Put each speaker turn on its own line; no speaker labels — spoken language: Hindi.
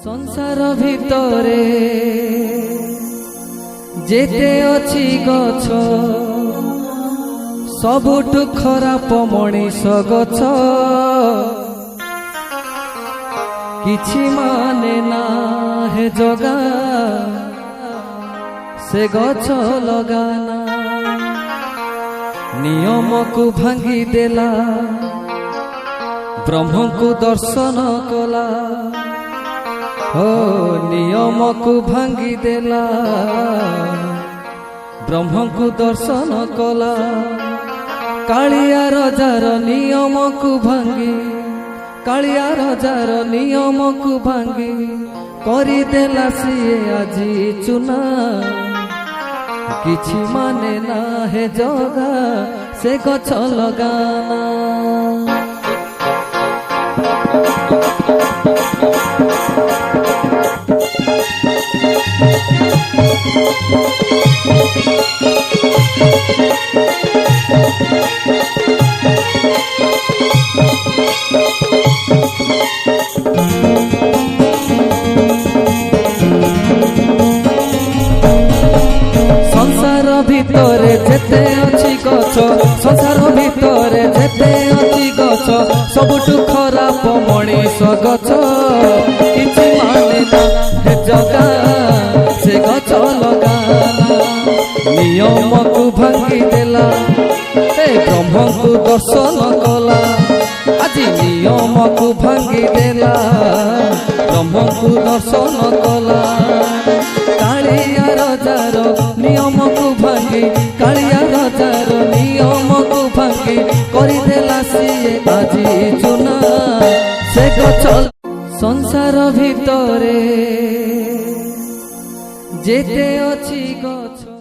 संसार भितरे जेते अछि गछ सबुठु खराब मनीष गछ किछि माने ना हे जगा से गछ लगाना नियम को भांगी देला ब्रह्म को दर्शन कला हो नियम को भांगी देला ब्रह्म को दर्शन कला कालिया रजार नियम को भांगी कालिया रजार नियम को भांगी करी देला सिए आजी चुना किछि माने ना हे जगा से गछ लगाना संसार भितरे जेते अछि गछ संसार भितरे जेते अछि गछ सबुठु खराब मनीष गछ किछि माने ना हे जगा से गछ लगाना नियम को भांगी देला हे ब्रह्म को दर्शन कला आज नियम को भांगी देला ब्रह्म को दर्शन कला कालिया रजार नियम को भांगी कालिया रजार नियम को भांगी करी देला सिए आजी चुना से गछ संसार भितरे जेते अछि गछ।